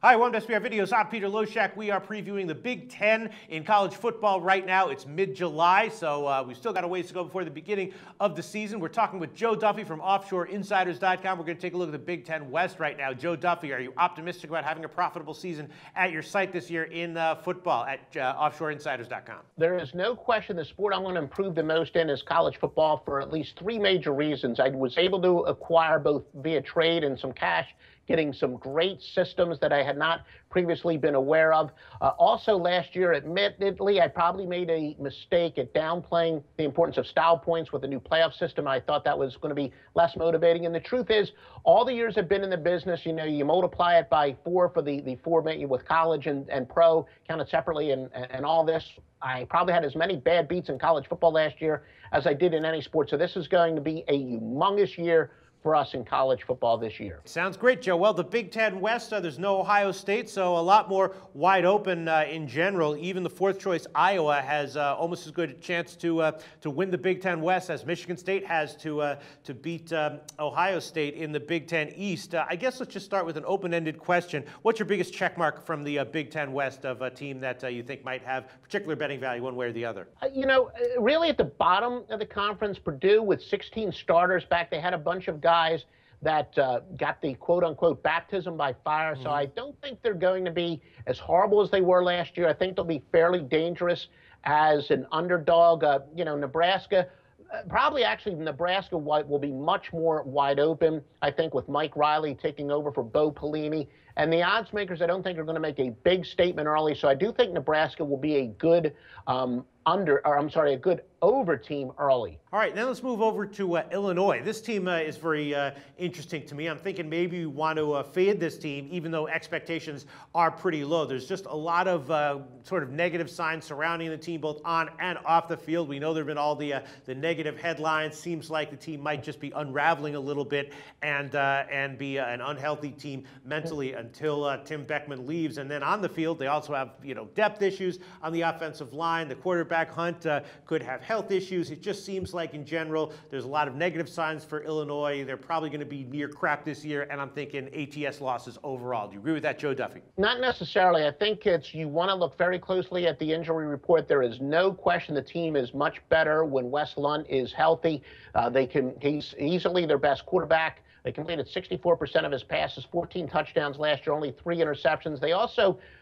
Hi, welcome to SBR Videos. I'm Peter Loshak. We are previewing the Big Ten in college football right now. It's mid-July, so we've still got a ways to go before the beginning of the season. We're talking with Joe Duffy from OffshoreInsiders.com. We're going to take a look at the Big Ten West right now. Joe Duffy, are you optimistic about having a profitable season at your site this year in football at OffshoreInsiders.com? There is no question the sport I'm going to improve the most in is college football for at least three major reasons. I was able to acquire both via trade and some cash, getting some great systems that I had not previously been aware of. Also last year, admittedly, I probably made a mistake at downplaying the importance of style points with the new playoff system. I thought that was going to be less motivating. And the truth is, all the years I've been in the business, you multiply it by four for the four with college and pro, counted separately, and all this. I probably had as many bad beats in college football last year as I did in any sport. So this is going to be a humongous year for us in college football this year. Sounds great, Joe. Well, the Big Ten West, there's no Ohio State, so a lot more wide open in general. Even the fourth choice Iowa has almost as good a chance to win the Big Ten West as Michigan State has to beat Ohio State in the Big Ten East. I guess let's just start with an open-ended question. What's your biggest check mark from the Big Ten West of a team that you think might have particular betting value one way or the other? Really at the bottom of the conference, Purdue with 16 starters back, they had a bunch of guys that got the quote-unquote baptism by fire. So I don't think they're going to be as horrible as they were last year. I think they'll be fairly dangerous as an underdog. Nebraska, Nebraska will be much more wide open, I think, with Mike Riley taking over for Bo Pelini. And the odds makers, I don't think, are going to make a big statement early. So I do think Nebraska will be a good a good over team early. All right, now let's move over to Illinois. This team is very interesting to me. I'm thinking maybe you want to fade this team, even though expectations are pretty low. There's just a lot of sort of negative signs surrounding the team, both on and off the field. We know there have been all the negative headlines. Seems like the team might just be unraveling a little bit and be an unhealthy team mentally until Tim Beckman leaves. And then on the field, they also have depth issues on the offensive line. The quarterback hunt could have health issues. It just seems like in general there's a lot of negative signs for Illinois. They're probably going to be near crap this year, and I'm thinking ATS losses overall. Do you agree with that, Joe Duffy? Not necessarily. I think you want to look very closely at the injury report. There is no question the team is much better when Wes Lunt is healthy. He's easily their best quarterback. They completed 64% of his passes, 14 touchdowns last year, only 3 interceptions.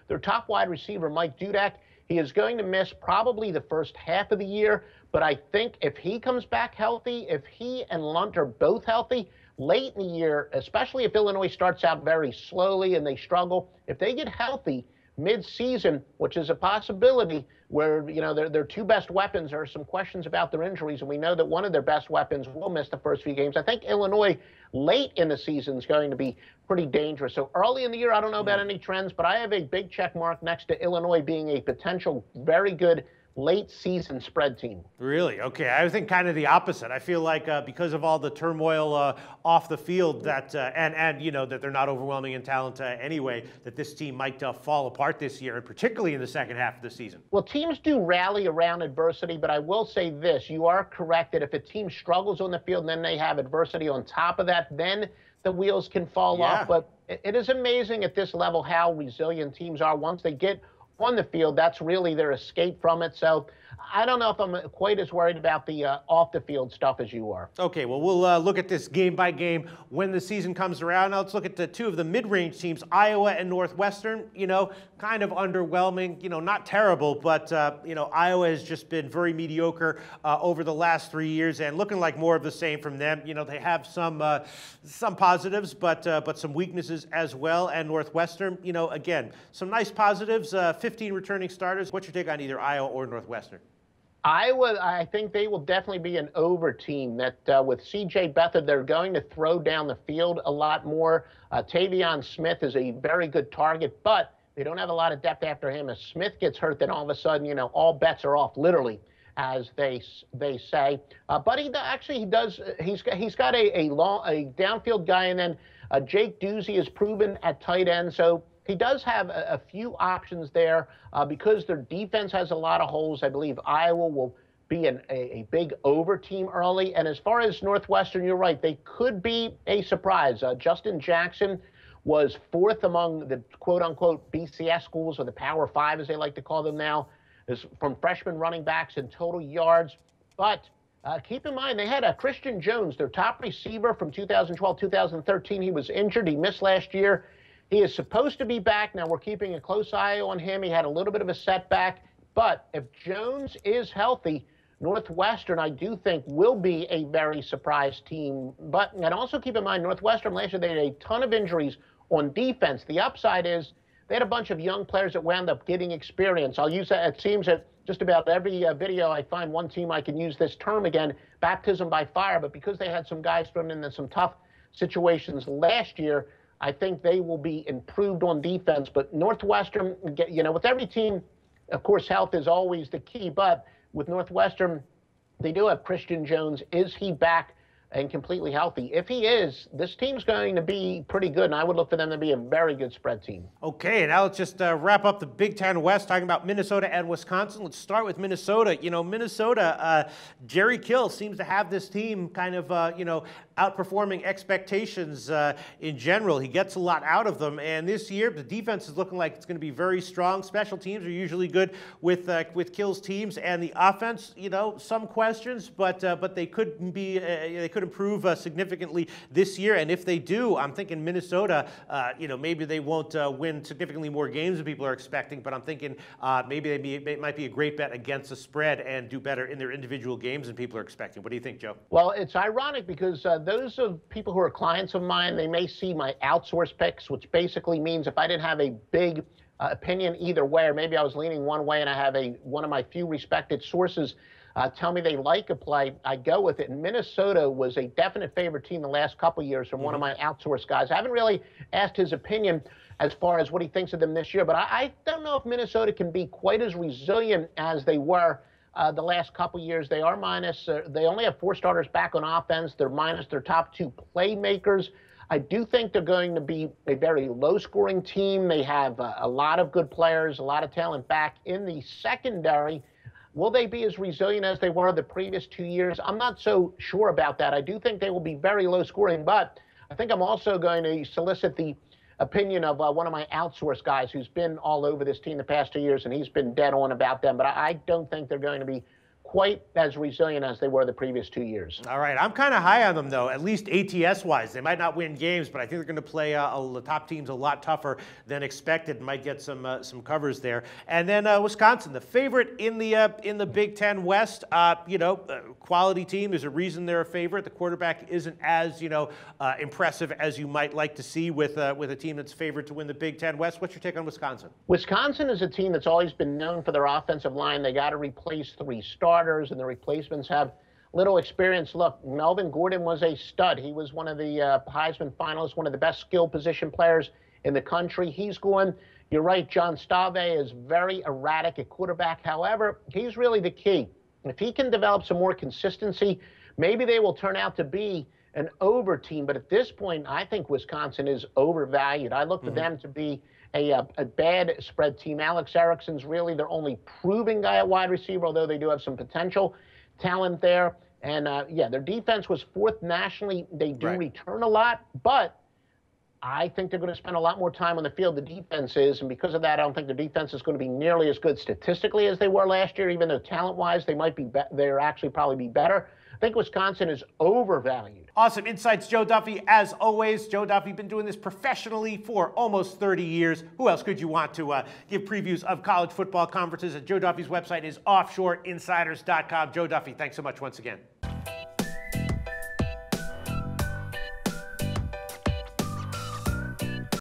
Their top wide receiver, Mike Dudek, he is going to miss probably the first half of the year, but I think if he comes back healthy, if he and Lunt are both healthy, late in the year, especially if Illinois starts out very slowly and they struggle, if they get healthy mid-season, which is a possibility where, their two best weapons, there are some questions about their injuries, and we know that one of their bst weapons will miss the first few games. I think Illinois late in the season is going to be pretty dangerous. So early in the year, I don't know about any trends, but I have a big check mark next to Illinois being a potential very good late season spread team. Really? Okay. I think kind of the opposite. I feel like because of all the turmoil off the field that and that they're not overwhelming in talent anyway, that this team might fall apart this year, and particularly in the second half of the season. Well, teams do rally around adversity, but I will say this. You are correct that if a team struggles on the field and then they have adversity on top of that, then the wheels can fall off. But it is amazing at this level how resilient teams are. Once they get on the field, that's really their escape from it. So I don't know if I'm quite as worried about the off-the-field stuff as you are. Okay, well, we'll look at this game by game when the season comes around. Now let's look at the two of the mid-range teams, Iowa and Northwestern. Kind of underwhelming, not terrible, but, Iowa has just been very mediocre over the last 3 years and looking like more of the same from them. They have some positives, but some weaknesses as well. And Northwestern, again, some nice positives, 15 returning starters. What's your take on either Iowa or Northwestern? Iowa, I think they will definitely be an over team. That with C.J. Beathard, they're going to throw down the field a lot more. Tavion Smith is a very good target, but they don't have a lot of depth after him. If Smith gets hurt, then all of a sudden, all bets are off, literally, as they say. But he does. He's got a downfield guy, and then Jake Doozy is proven at tight end. So he does have a few options there because their defense has a lot of holes. I believe Iowa will be a big over team early. And as far as Northwestern, you're right, they could be a surprise. Justin Jackson was fourth among the quote-unquote BCS schools, or the Power Five, as they like to call them now, is from freshman running backs in total yards. But keep in mind, they had Christian Jones, their top receiver from 2012-2013. He was injured. He missed last year. He is supposed to be back. Now, we're keeping a close eye on him. He had a little bit of a setback. But if Jones is healthy, Northwestern, I do think, will be a very surprise team. But and also keep in mind, Northwestern last year, they had a ton of injuries on defense. The upside is they had a bunch of young players that wound up getting experience. I'll use that. It seems that just about every video I find one team I can use this term again, baptism by fire. But because they had some guys thrown into some tough situations last year, I think they will be improved on defense. But Northwestern, with every team, of course, health is always the key. But with Northwestern, they do have Christian Jones. Is he back and completely healthy? If he is, this team's going to be pretty good, and I would look for them to be a very good spread team. Okay, now let's just wrap up the Big Ten West, talking about Minnesota and Wisconsin. Let's start with Minnesota. Minnesota, Jerry Kill seems to have this team kind of, outperforming expectations in general. He gets a lot out of them, and this year the defense is looking like it's going to be very strong. Special teams are usually good with Kill's teams, and the offense, some questions, but they could improve significantly this year. And if they do, I'm thinking Minnesota, maybe they won't win significantly more games than people are expecting, but I'm thinking maybe it might be a great bet against the spread and do better in their individual games than people are expecting. What do you think, Joe? Well, it's ironic because those of people who are clients of mine, they may see my outsource picks, which basically means if I didn't have a big opinion either way, or maybe I was leaning one way and I have one of my few respected sources tell me they like a play, I go with it. And Minnesota was a definite favorite team the last couple of years from one of my outsourced guys. I haven't really asked his opinion as far as what he thinks of them this year, but I don't know if Minnesota can be quite as resilient as they were the last couple of years. They are minus, they only have 4 starters back on offense. They're minus their top 2 playmakers. I do think they're going to be a very low-scoring team. They have a lot of good players, a lot of talent back in the secondary. Will they be as resilient as they were the previous 2 years? I'm not so sure about that. I do think they will be very low-scoring, but I think I'm also going to solicit the opinion of one of my outsourced guys who's been all over this team the past 2 years, and he's been dead on about them. But I don't think they're going to be quite as resilient as they were the previous 2 years. All right. I'm kind of high on them, though, at least ATS-wise. They might not win games, but I think they're going to play the top teams a lot tougher than expected. Might get some covers there. And then Wisconsin, the favorite in the Big Ten West. Quality team. There's a reason they're a favorite. The quarterback isn't as impressive as you might like to see with a team that's favored to win the Big Ten West. What's your take on Wisconsin? Wisconsin is a team that's always been known for their offensive line. They got to replace 3 starters. And the replacements have little experience. Look, Melvin Gordon was a stud. He was one of the Heisman finalists, one of the best skill position players in the country. He's going. You're right, John Stave is very erratic at quarterback. However, he's really the key. If he can develop some more consistency, maybe they will turn out to be an over team. But at this point, I think Wisconsin is overvalued. I look for them to be a bad spread team. Alex Erickson's really their only proven guy at wide receiver, although they do have some potential talent there. And, their defense was 4th nationally. They do return a lot, but I think they're going to spend a lot more time on the field, the defense is, and because of that, I don't think their defense is going to be nearly as good statistically as they were last year, even though talent-wise they might be they're actually probably be better. I think Wisconsin is overvalued. Awesome insights, Joe Duffy, as always. Joe Duffy, been doing this professionally for almost 30 years. Who else could you want to give previews of college football conferences? Joe Duffy's website is offshoreinsiders.com. Joe Duffy, thanks so much once again.